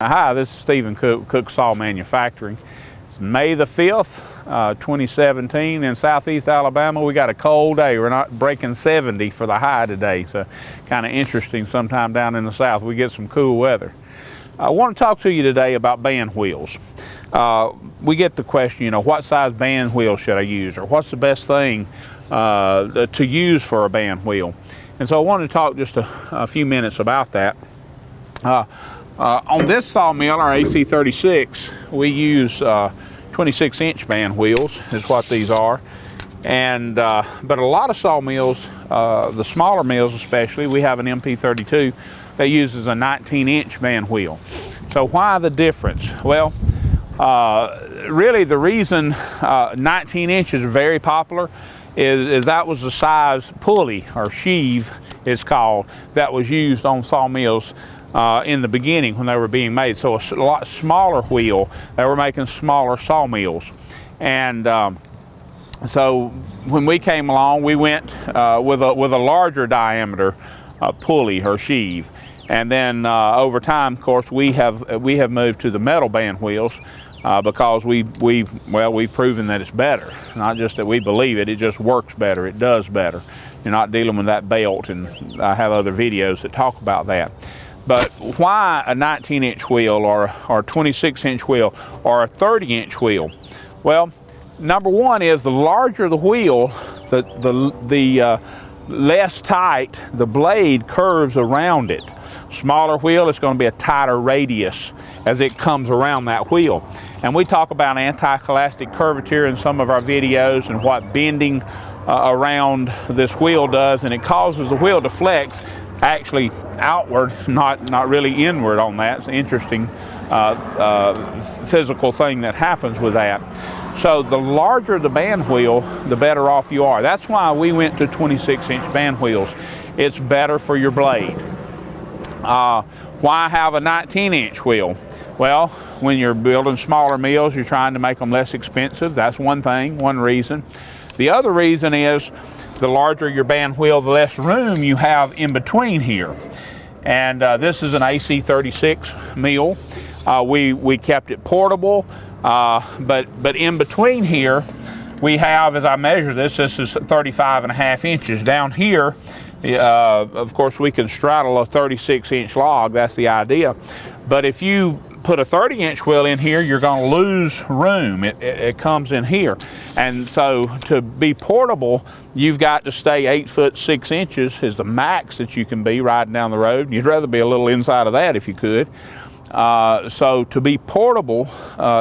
Hi, this is Stephen Cook Saw Manufacturing. It's May the 5th, 2017 in southeast Alabama. We got a cold day. We're not breaking 70 for the high today, so kind of interesting. Sometime down in the south we get some cool weather. I want to talk to you today about band wheels. We get the question, what size band wheel should I use, or what's the best thing to use for a band wheel? And so I wanted to talk just a few minutes about that. On this sawmill, our AC36, we use 26-inch band wheels is what these are. And but a lot of sawmills, the smaller mills especially, we have an MP32 that uses a 19-inch band wheel. So why the difference? Well, really the reason 19 inch is very popular is that was the size pulley, or sheave it's called, that was used on sawmills in the beginning when they were being made. So a lot smaller wheel. They were making smaller sawmills. And so when we came along, we went with a larger diameter pulley or sheave. And then over time, of course, we have moved to the metal band wheels because we've proven that it's better. Not just that we believe it, it just works better, it does better. You're not dealing with that belt, and I have other videos that talk about that. But why a 19-inch wheel or a 26-inch wheel or a 30-inch wheel? Well, number one is the larger the wheel, the less tight the blade curves around it. Smaller wheel, it's going to be a tighter radius as it comes around that wheel. And we talk about anti-clastic curvature in some of our videos and what bending around this wheel does, and it causes the wheel to flex actually outward, not really inward on that. It's an interesting physical thing that happens with that. So the larger the band wheel, the better off you are. That's why we went to 26-inch band wheels. It's better for your blade. Why have a 19-inch wheel? Well, when you're building smaller mills, you're trying to make them less expensive. That's one thing, one reason. The other reason is the larger your band wheel, the less room you have in between here. And this is an AC36 mill. We kept it portable, but in between here, we have, as I measure this is 35.5 inches. Down here, of course, we can straddle a 36-inch log. That's the idea. But if you put a 30-inch wheel in here, you're going to lose room. It comes in here. And so to be portable, you've got to stay 8 foot 6 inches is the max that you can be riding down the road. You'd rather be a little inside of that if you could. So to be portable,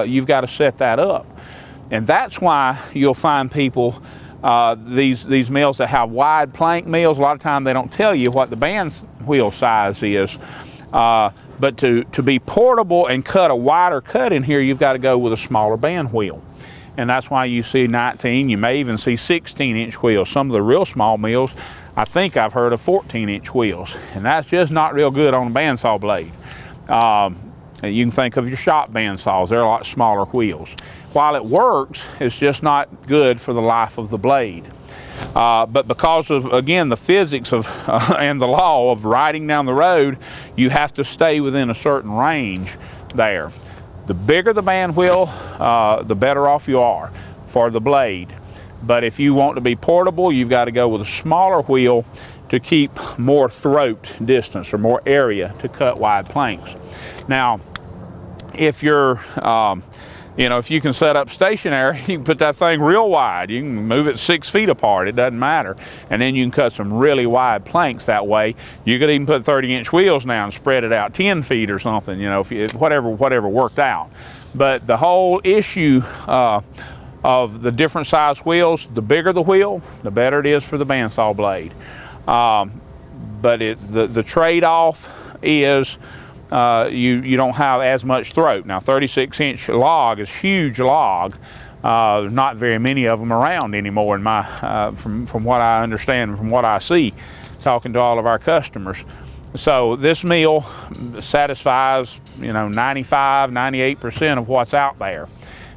you've got to set that up. And that's why you'll find people, these mills that have wide plank mills, a lot of times they don't tell you what the band wheel size is. But to be portable and cut a wider cut in here, you've got to go with a smaller band wheel. And that's why you see 19, you may even see 16-inch wheels. Some of the real small mills, I think I've heard of 14-inch wheels. And that's just not real good on a bandsaw blade. You can think of your shop bandsaws, they're a lot smaller wheels. While it works, it's just not good for the life of the blade. But because of, again, the physics of and the law of riding down the road, you have to stay within a certain range there. The bigger the band wheel, the better off you are for the blade. But if you want to be portable, you've got to go with a smaller wheel to keep more throat distance or more area to cut wide planks. Now, if you're if you can set up stationary, you can put that thing real wide. You can move it 6 feet apart, it doesn't matter. And then you can cut some really wide planks that way. You could even put 30-inch wheels now and spread it out 10 feet or something, if whatever worked out. But the whole issue of the different size wheels, the bigger the wheel, the better it is for the bandsaw blade. But the trade-off is you don't have as much throat. Now, 36-inch log is huge log. There's not very many of them around anymore in my from what I understand, from what I see, talking to all of our customers. So this mill satisfies 95–98% of what's out there,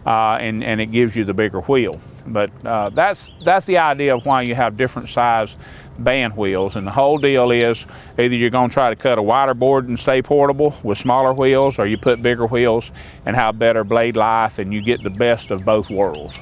and it gives you the bigger wheel. But that's the idea of why you have different size band wheels. And the whole deal is either you're going to try to cut a wider board and stay portable with smaller wheels, or you put bigger wheels and have better blade life, and you get the best of both worlds.